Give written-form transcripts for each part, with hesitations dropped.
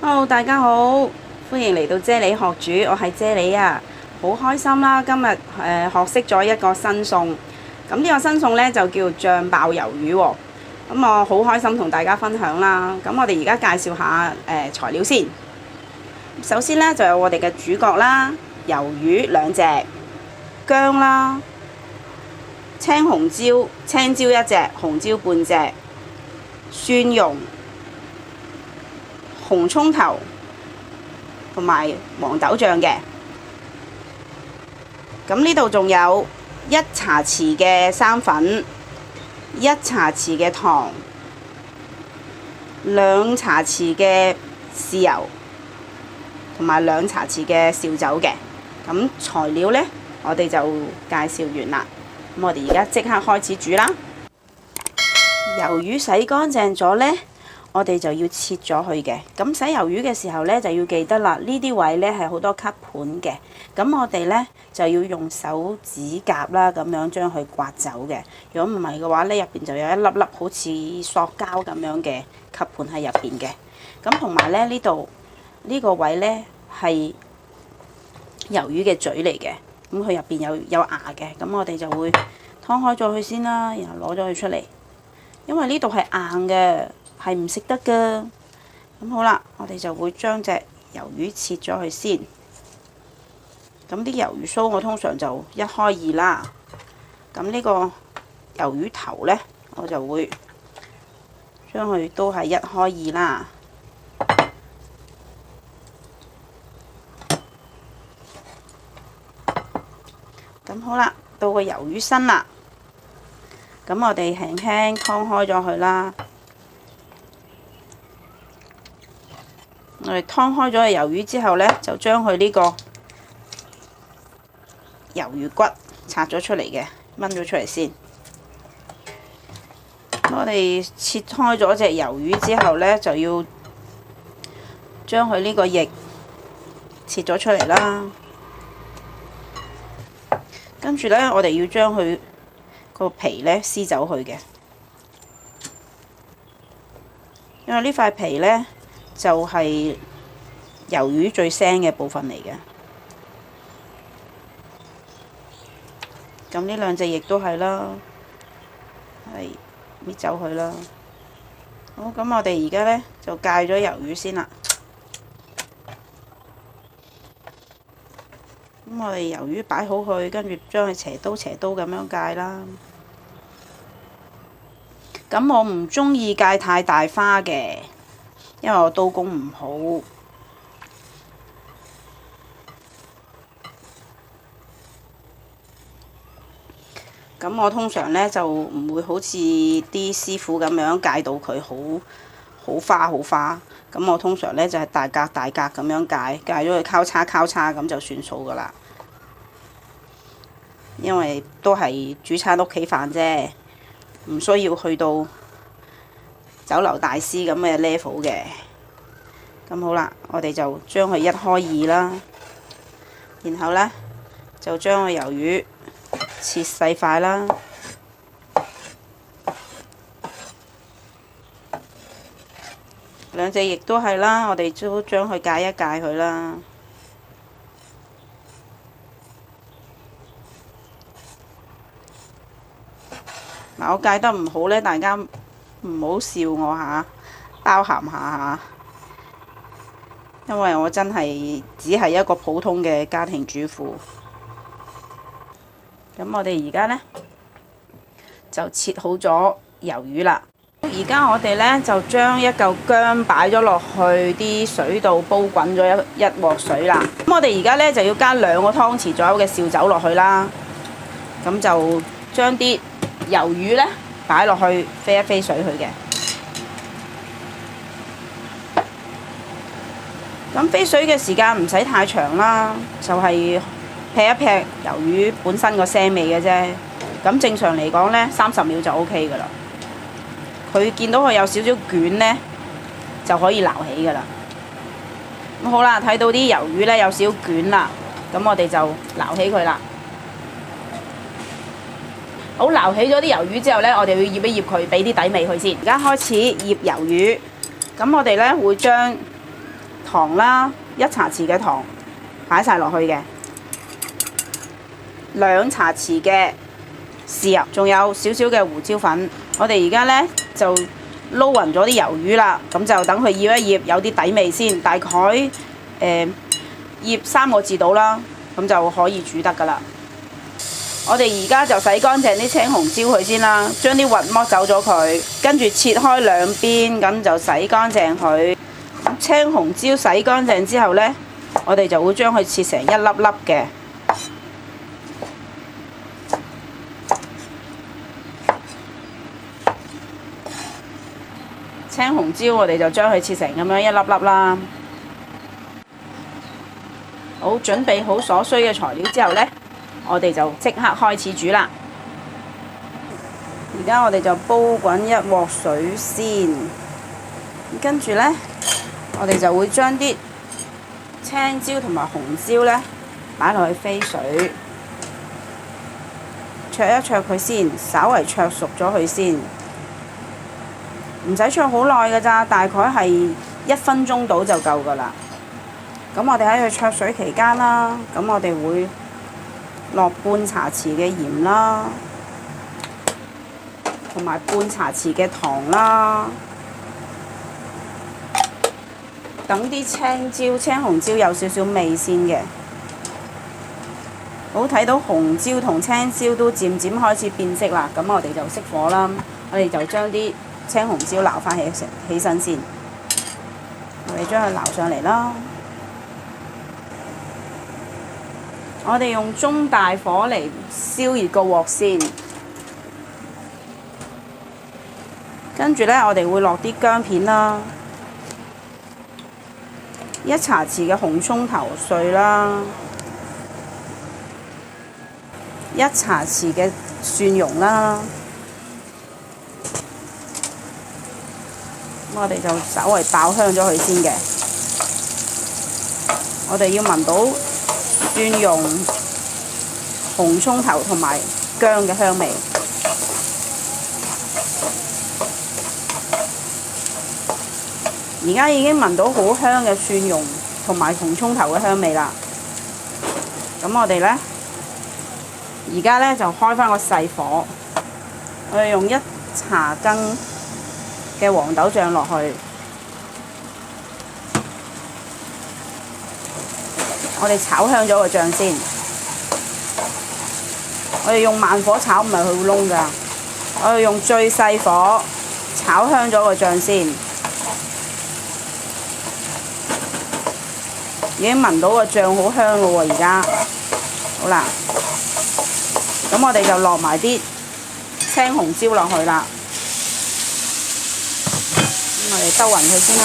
Hello，大家好，歡迎嚟到啫喱學煮，我係啫喱啊，好開心啦！今日學識咗一個新餸，咁呢個新餸呢，就叫醬爆魷魚喎。咁我好開心同大家分享啦。咁我哋而家介紹下材料先。首先呢，就有我哋嘅主角啦，魷魚2隻，薑啦，青椒一隻，紅椒半隻，蒜蓉、紅葱頭同埋黃豆醬嘅。咁呢度仲有1茶匙嘅生粉、1茶匙嘅糖、2茶匙嘅豉油同埋2茶匙嘅紹酒嘅。咁材料呢，我哋就介紹完啦。咁我哋而家即刻開始煮啦。魷魚洗乾淨咗呢，我哋就要切咗佢嘅。咁洗魷魚嘅時候呢，就要記得啦，呢啲位呢係好多吸盤嘅。咁我哋呢，就要用手指甲啦，咁樣將佢刮走嘅。如果唔係嘅話呢，入邊就有一粒粒好似塑膠咁樣嘅吸盤喺入邊嘅。咁同埋呢，呢度呢個位呢係魷魚嘅嘴嚟嘅。咁佢入邊有牙嘅。咁我哋就會劏開咗佢先啦，然後攞咗佢出嚟。因為呢度係硬嘅，係唔食得㗎。咁好啦，我哋就會將隻魷魚切咗佢先。咁啲魷魚鬚我通常就1開2啦。咁呢個魷魚頭呢，我就會將佢都係1開2啦。咁好啦，到個魷魚身啦。咁我哋輕輕劏開咗佢啦。我哋劏開咗個魷魚之後呢，就將佢呢個魷魚骨拆咗出嚟嘅，掹咗出嚟先。我哋切開咗隻魷魚之後呢，就要將佢呢個翼切咗出嚟啦。跟住呢，我哋要將佢個皮呢撕走佢嘅，因為呢塊皮呢，就係魷魚最腥嘅部分嚟嘅。咁呢2隻翼都係啦，係搣走佢啦。好，咁我哋而家呢，就戒咗魷魚先啦。咁我哋魷魚擺好佢，跟住將佢斜刀咁樣戒啦。咁我唔中意戒太大花嘅，因為我刀工唔好。咁我通常呢，就唔會好似啲師傅咁樣戒到佢好花。咁我通常呢，就係大格咁樣戒咗佢交叉咁就算數噶啦。因為都係煮餐屋企飯啫，唔需要去到酒樓大師咁嘅 level 嘅。咁好啦，我哋就將佢1開2啦，然後呢，就將個魷魚切細塊啦。2隻翼都係啦，我哋都將佢戒一戒佢啦。嗱，我戒得唔好呢，大家唔好笑我嚇，包涵下嚇。因為我真係只係一個普通嘅家庭主婦。咁我哋而家呢，就切好咗魷魚啦。而家我哋呢，就將一嚿薑擺咗落去啲水度煲滾咗一鑊水啦。咁我哋而家呢，就要加2個湯匙左右嘅紹酒落去啦。咁就將啲魷魚呢擺落去飛一飛水佢嘅。咁飛水嘅時間唔使太長啦，就係劈一劈魷魚本身個腥味嘅啫。咁正常嚟講呢，30秒就 OK 噶啦。佢見到佢有少少捲呢，就可以撈起噶啦。咁好啦，睇到啲魷魚呢有少少捲啦，咁我哋就撈起佢啦。好，撈起咗啲魷魚之後呢，我哋要醃一醃佢，俾啲底味佢先。而家開始醃魷魚，咁我哋呢會將糖啦，1茶匙嘅糖擺晒落去嘅，2茶匙嘅豉油，仲有少少嘅胡椒粉。我哋而家呢，就撈勻咗啲魷魚啦，咁就等佢醃一醃，有啲底味先，大概醃3個字到啦，咁就可以煮得噶啦。我哋而家就洗乾淨啲青紅椒佢先啦，將啲核剝走咗佢，跟住切開兩邊，咁就洗乾淨佢。青紅椒洗乾淨之後呢，我哋就會將佢切成一粒粒嘅。青紅椒我哋就將佢切成咁樣一粒粒啦。好，準備好所需嘅材料之後呢，我哋就即刻開始煮啦。而家我哋就煲滾一鑊水先，跟住呢，我哋就會將啲青椒同埋紅椒呢擺落去飛水，灼一灼佢先，稍為灼熟咗佢先，唔使灼好耐㗎咋，大概係1分鐘到就夠㗎啦。咁我哋喺佢灼水期間啦，咁我哋會落半茶匙嘅鹽啦，同埋半茶匙嘅糖啦，等啲青紅椒有少少味先嘅。好，睇到紅椒同青椒都漸漸開始變色啦，咁我哋就熄火啦。我哋就將啲青紅椒撈翻起身先，我哋將佢撈上嚟啦。我哋用中大火嚟燒熱個鑊先，跟住呢，我哋會落啲薑片啦，1茶匙嘅紅葱頭碎啦，1茶匙嘅蒜蓉啦，我哋就稍為爆香咗佢先嘅。我哋要聞到蒜蓉、紅葱頭同埋薑嘅香味。而家已經聞到好香嘅蒜蓉同埋紅葱頭嘅香味啦。咁我哋呢，而家呢就開返個細火，我哋用1茶羹嘅黃豆醬落去。我哋炒香咗個醬先，我哋用慢火炒，唔係佢會燶㗎。我哋用最細火炒香咗個醬先，已經聞到個醬好香咯喎！而家好啦，咁我哋就落埋啲青紅椒落去啦。咁我哋兜勻佢先啦。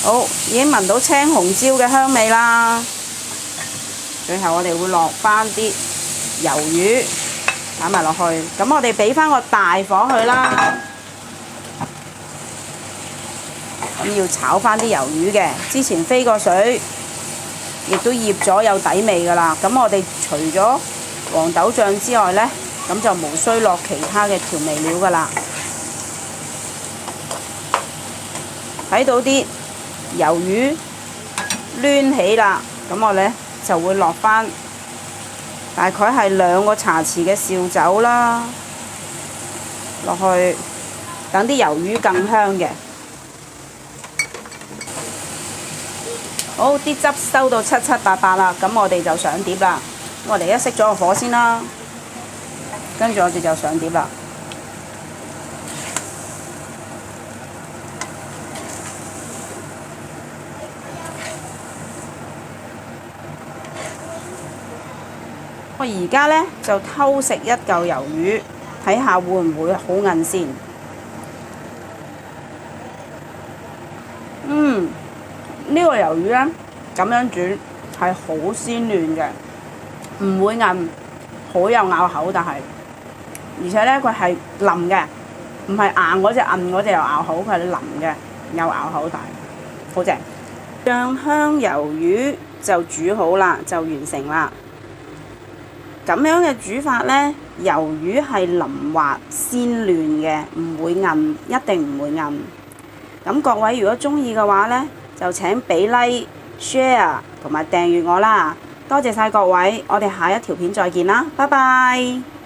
好，已經聞到青紅椒嘅香味啦。最後我哋會落返啲魷魚擺埋落去，咁我哋俾返個大火去啦。咁要炒返啲魷魚嘅，之前飛過水，亦都醃咗有底味㗎啦。咁我哋除咗黃豆醬之外呢，咁就無需落其他嘅調味料㗎啦。睇到啲魷魚攣起啦，咁我呢就會落返大概係2個茶匙嘅紹酒啦，落去等啲魷魚更香嘅。好，啲汁收到七七八八啦，咁我哋就上碟啦。我哋而家熄咗個火先啦，跟住我哋就上碟啦。我而家呢，就偷食一嚿魷魚，睇下會唔會好韌先。呢個魷魚呢，咁樣煮係好鮮嫩嘅，唔會韌，好有咬口，但係而且呢，佢係腍嘅，唔係硬嗰隻韌嗰隻有咬口，佢係腍嘅，有咬口大，好正。醬香魷魚就煮好啦，就完成啦。咁樣嘅煮法呢，魷魚係淋滑鮮嫩嘅，唔會韌，一定唔會韌。咁各位如果鍾意嘅話呢，就請俾 like、share 同埋訂閱我啦。多謝晒各位，我哋下一條片再見啦，拜拜。